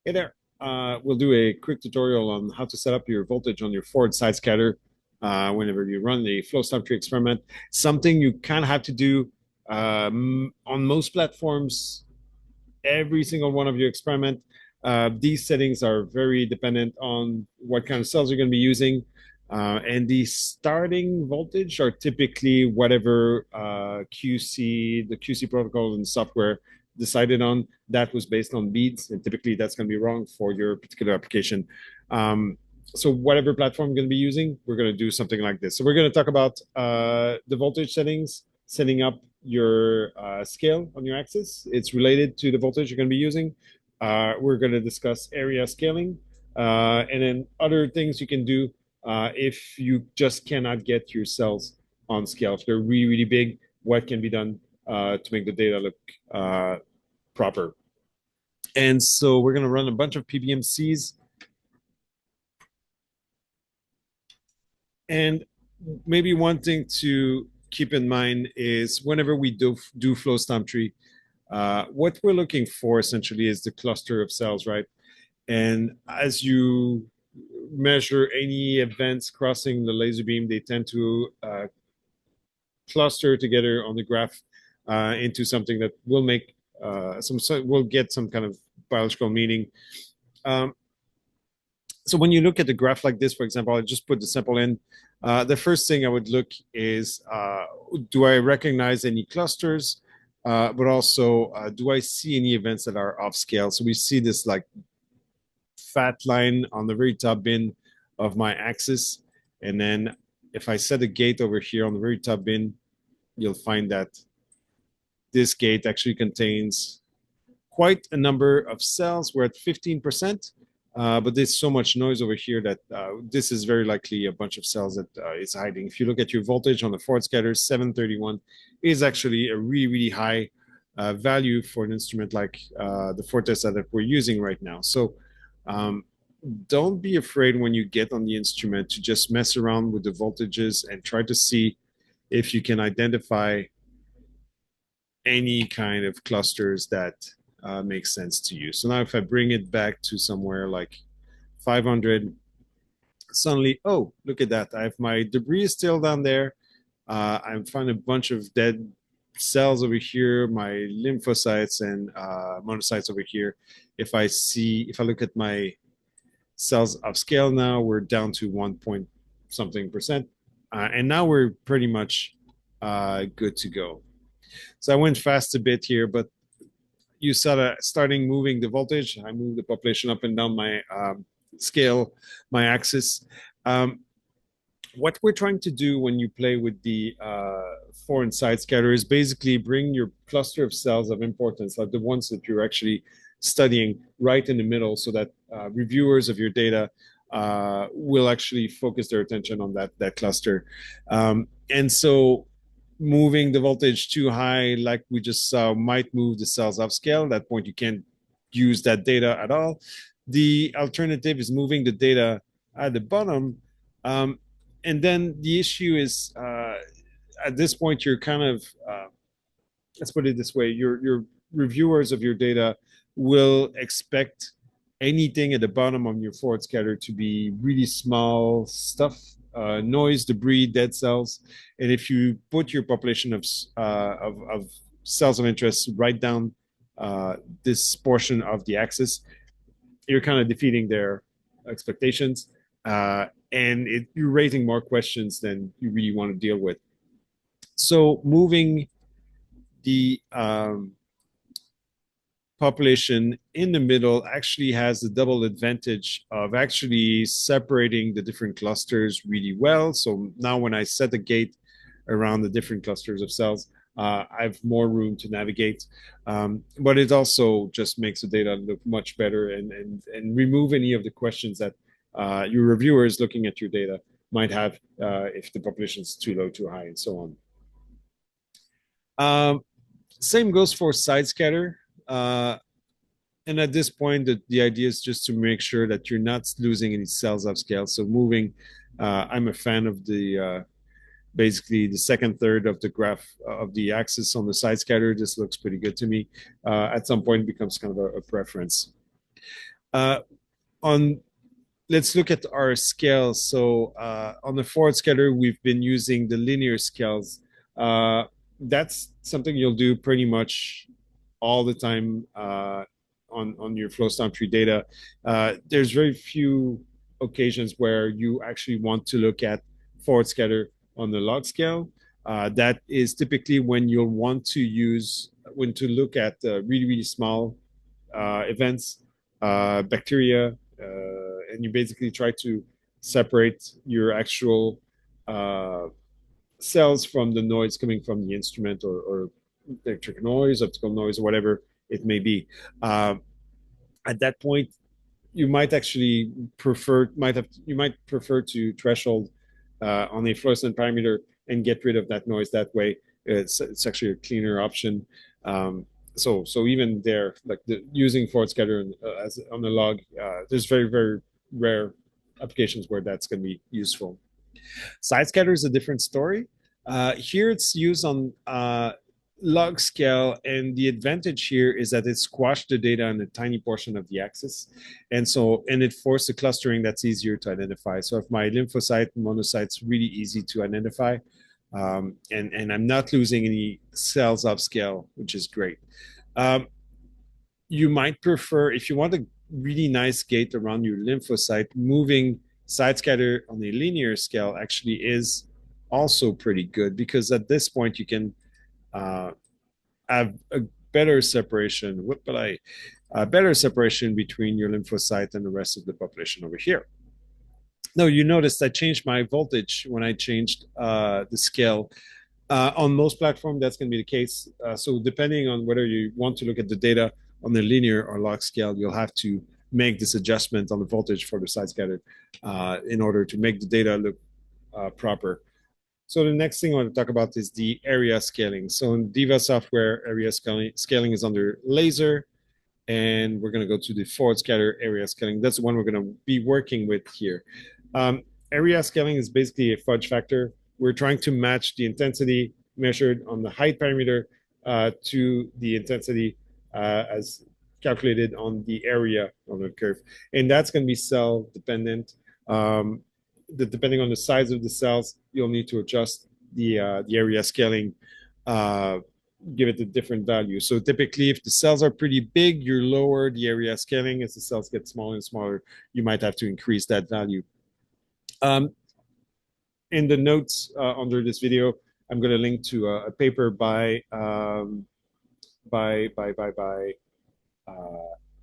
Hey there. We'll do a quick tutorial on how to set up your voltage on your forward side scatter whenever you run the flow stometry experiment. Something you kind of have to do on most platforms, every single one of your experiment. These settings are very dependent on what kind of cells you're going to be using. And the starting voltage are typically whatever the QC protocol and software decided on. That was based on beads, and typically that's going to be wrong for your particular application. So whatever platform you're going to be using, we're going to do something like this. So we're going to talk about the voltage settings, setting up your scale on your axis. It's related to the voltage you're going to be using. We're going to discuss area scaling, and then other things you can do if you just cannot get your cells on scale. If they're really, really big, what can be done to make the data look proper. And so we're going to run a bunch of PBMCs. And maybe one thing to keep in mind is whenever we do flow stometry, what we're looking for essentially is the cluster of cells, right? And as you measure any events crossing the laser beam, they tend to cluster together on the graph into something that will make will get some kind of biological meaning. So when you look at the graph like this, for example, I just put the sample in. The first thing I would look is, do I recognize any clusters? But also, do I see any events that are off scale? So we see this like fat line on the very top bin of my axis. And then if I set a gate over here on the very top bin, you'll find that this gate actually contains quite a number of cells. We're at 15%. But there's so much noise over here that this is very likely a bunch of cells that is hiding. If you look at your voltage on the forward scatter, 731 is actually a really, really high value for an instrument like the Fortessa that we're using right now. So don't be afraid when you get on the instrument to just mess around with the voltages and try to see if you can identify any kind of clusters that makes sense to you. So now if I bring it back to somewhere like 500, suddenly, oh, look at that. I have my debris still down there. I'm finding a bunch of dead cells over here, my lymphocytes and monocytes over here. If I look at my cells upscale now, we're down to 1 something percent. And now we're pretty much good to go. So I went fast a bit here, but you saw that starting moving the voltage. I moved the population up and down my scale, my axis. What we're trying to do when you play with the foreign side scatter is basically bring your cluster of cells of importance, like the ones that you're actually studying, right in the middle, so that reviewers of your data will actually focus their attention on that cluster. And so moving the voltage too high, like we just saw, might move the cells off scale. At that point, you can't use that data at all. The alternative is moving the data at the bottom. And then the issue is, at this point, you're kind of, let's put it this way, your reviewers of your data will expect anything at the bottom of your forward scatter to be really small stuff, noise, debris, dead cells. And if you put your population of cells of interest right down this portion of the axis, you're kind of defeating their expectations. And you're raising more questions than you really want to deal with. So moving the population in the middle actually has the double advantage of actually separating the different clusters really well. So now when I set a gate around the different clusters of cells, I have more room to navigate. But it also just makes the data look much better and remove any of the questions that your reviewers looking at your data might have if the population is too low, too high, and so on. Same goes for side scatter. And at this point, the idea is just to make sure that you're not losing any cells upscale. So moving, I'm a fan of the basically the second third of the graph of the axis on the side scatter. This looks pretty good to me. At some point, it becomes kind of a preference. On Let's look at our scales. So on the forward scatter, we've been using the linear scales. That's something you'll do pretty much all the time on your flow stoichiometry data. There's very few occasions where you actually want to look at forward scatter on the log scale. That is typically when you'll want to look at really small events, bacteria, and you basically try to separate your actual cells from the noise coming from the instrument, or electric noise, optical noise, or whatever it may be. At that point, you might actually you might prefer to threshold on a fluorescent parameter and get rid of that noise that way. It's actually a cleaner option. So even there, like using forward scatter as on the log, there's very rare applications where that's going to be useful. Side scatter is a different story. Here it's used on log scale, and the advantage here is that it squashed the data on a tiny portion of the axis, and it forced a clustering that's easier to identify. So if my lymphocyte monocyte's really easy to identify, and I'm not losing any cells upscale, which is great. You might prefer, if you want a really nice gate around your lymphocyte, moving side scatter on a linear scale actually is also pretty good, because at this point you can have a better separation. Better separation between your lymphocyte and the rest of the population over here. Now you noticed I changed my voltage when I changed the scale. On most platforms, that's going to be the case. So depending on whether you want to look at the data on the linear or log scale, you'll have to make this adjustment on the voltage for the side scatter in order to make the data look proper. So the next thing I want to talk about is the area scaling. So in Diva software, area scaling is under laser, and we're going to go to the forward scatter area scaling. That's the one we're going to be working with here. Area scaling is basically a fudge factor. We're trying to match the intensity measured on the height parameter to the intensity as calculated on the area on the curve. And that's going to be cell dependent. Depending on the size of the cells, you'll need to adjust the area scaling, give it a different value. So typically, if the cells are pretty big, you lower the area scaling. As the cells get smaller and smaller, you might have to increase that value. In the notes under this video, I'm going to link to a paper by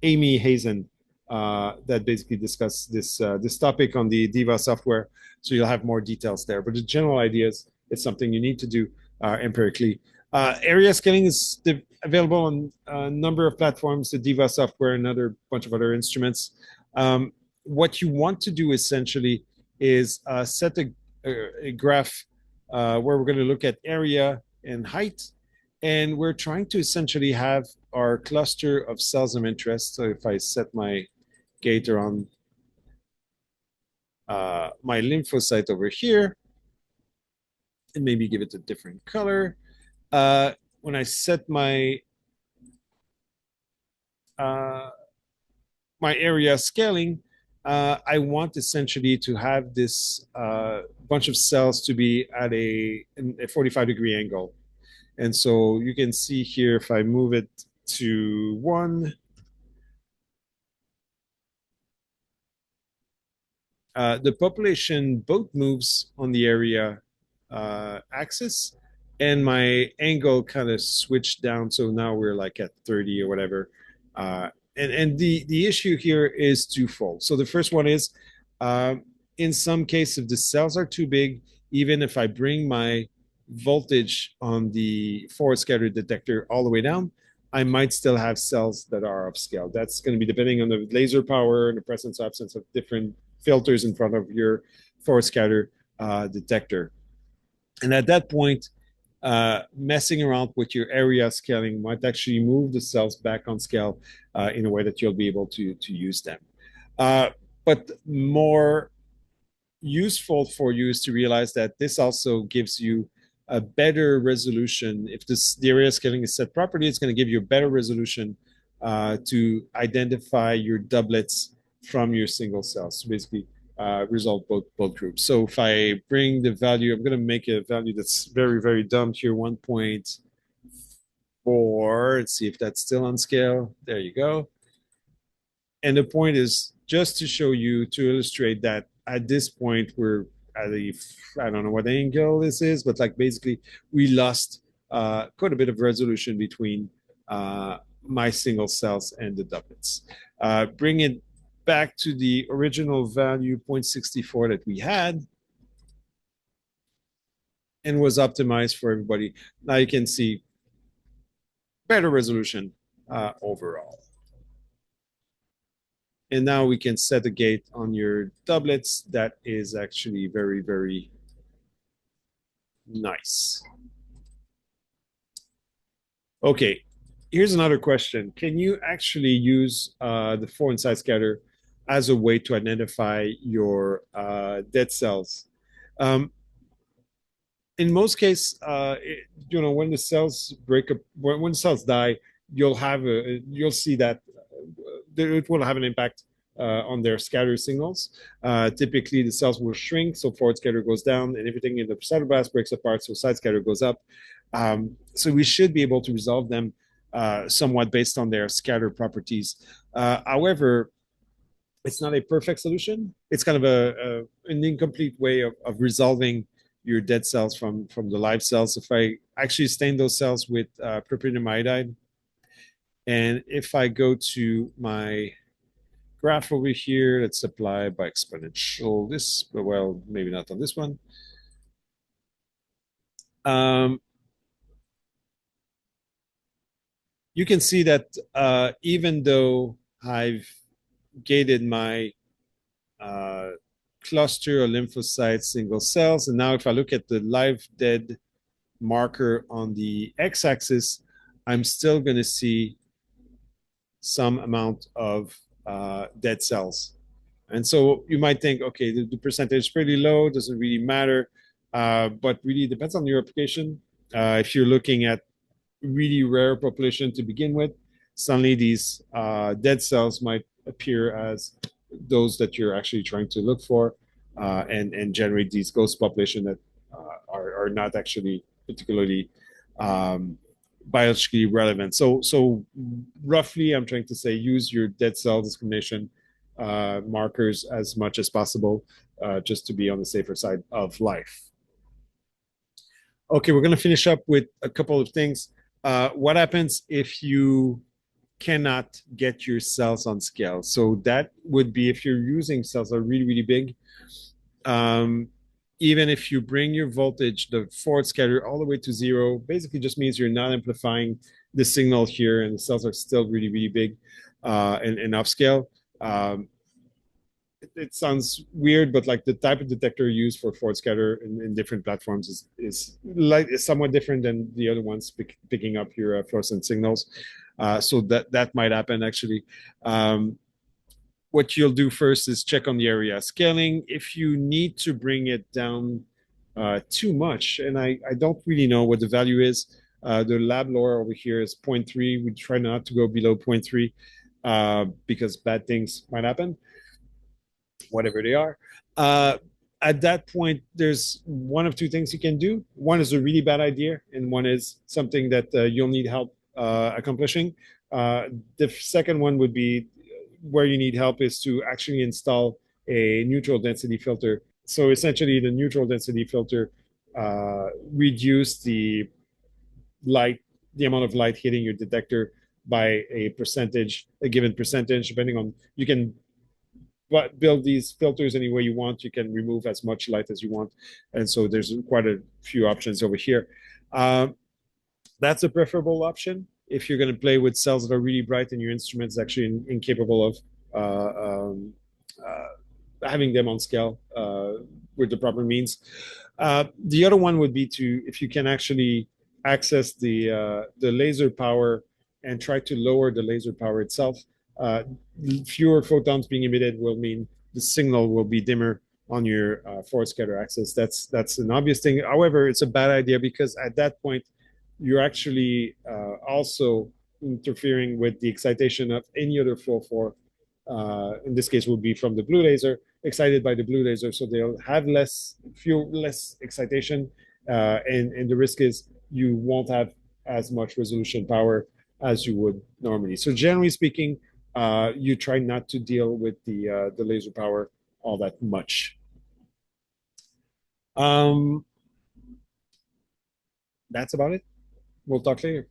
Amy Hazen that basically discuss this topic on the Diva software. So you'll have more details there. But the general idea is it's something you need to do empirically. Area scaling is available on a number of platforms, the Diva software and another bunch of other instruments. What you want to do essentially is set a graph where we're going to look at area and height, and we're trying to essentially have our cluster of cells of interest. So if I set my gate around my lymphocyte over here, and maybe give it a different color. When I set my my area scaling, I want essentially to have this bunch of cells to be at a 45-degree angle. And so you can see here, if I move it to 1, the population both moves on the area axis, and my angle kind of switched down. So now we're like at 30 or whatever. And the issue here is twofold. So the first one is, in some cases, if the cells are too big, even if I bring my voltage on the forward scatter detector all the way down, I might still have cells that are upscale. That's going to be depending on the laser power and the presence or absence of different filters in front of your forward scatter detector. And at that point, messing around with your area scaling might actually move the cells back on scale in a way that you'll be able to use them. But more useful for you is to realize that this also gives you a better resolution. If the area scaling is set properly, it's going to give you a better resolution to identify your doublets from your single cells. So basically, resolve both groups. So if I bring the value, I'm going to make a value that's very, very dumb here, 1.4. Let's see if that's still on scale. There you go. And the point is just to show you, to illustrate that at this point, we're at I don't know what angle this is, but like basically we lost quite a bit of resolution between my single cells and the doublets. Bring it back to the original value 0.64 that we had and was optimized for everybody. Now you can see better resolution overall. And now we can set a gate on your doublets. That is actually very, very nice. Okay, here's another question. Can you actually use the 4-in-side scatter as a way to identify your dead cells? In most cases, when the cells break up, when the cells die, you'll see that it will have an impact on their scatter signals. Typically, the cells will shrink, so forward scatter goes down, and everything in the cytoplasm breaks apart, so side scatter goes up. So we should be able to resolve them somewhat based on their scatter properties. However, it's not a perfect solution. It's kind of an incomplete way of resolving your dead cells from the live cells. If I actually stain those cells with propionate iodide, and if I go to my graph over here, let's apply by exponential this, well, maybe not on this one. You can see that even though I've gated my cluster of lymphocyte single cells, and now if I look at the live dead marker on the x-axis, I'm still going to see some amount of dead cells. And so you might think, okay, the percentage is pretty low, doesn't really matter, but really depends on your application. If you're looking at really rare population to begin with, suddenly these dead cells might appear as those that you're actually trying to look for, and generate these ghost population that are not actually particularly biologically relevant. So roughly, I'm trying to say use your dead cell discrimination markers as much as possible, just to be on the safer side of life. Okay, we're going to finish up with a couple of things. What happens if you cannot get your cells on scale? So that would be if you're using cells that are really, really big. Even if you bring your voltage, the forward scatter all the way to 0, basically just means you're not amplifying the signal here, and the cells are still really, really big and upscale. It sounds weird, but like the type of detector used for forward scatter in different platforms is somewhat different than the other ones picking up your fluorescent signals. So that might happen actually. What you'll do first is check on the area scaling. If you need to bring it down too much, and I don't really know what the value is. The lab lore over here is 0.3. We try not to go below 0.3 because bad things might happen, whatever they are. At that point, there's one of two things you can do. One is a really bad idea, and one is something that you'll need help accomplishing. The second one would be where you need help is to actually install a neutral density filter. So essentially, the neutral density filter reduce the amount of light hitting your detector by a given percentage, depending on, you can build these filters any way you want. You can remove as much light as you want. And so there's quite a few options over here. That's a preferable option if you're going to play with cells that are really bright and your instrument is actually incapable of having them on scale with the proper means. The other one would be if you can actually access the laser power and try to lower the laser power itself. Fewer photons being emitted will mean the signal will be dimmer on your forward scatter axis. That's an obvious thing. However, it's a bad idea because at that point, you're actually also interfering with the excitation of any other fluorophore. In this case, would be from the blue laser, excited by the blue laser, so they'll have less excitation, and the risk is you won't have as much resolution power as you would normally. So generally speaking, you try not to deal with the laser power all that much. That's about it. We'll talk later.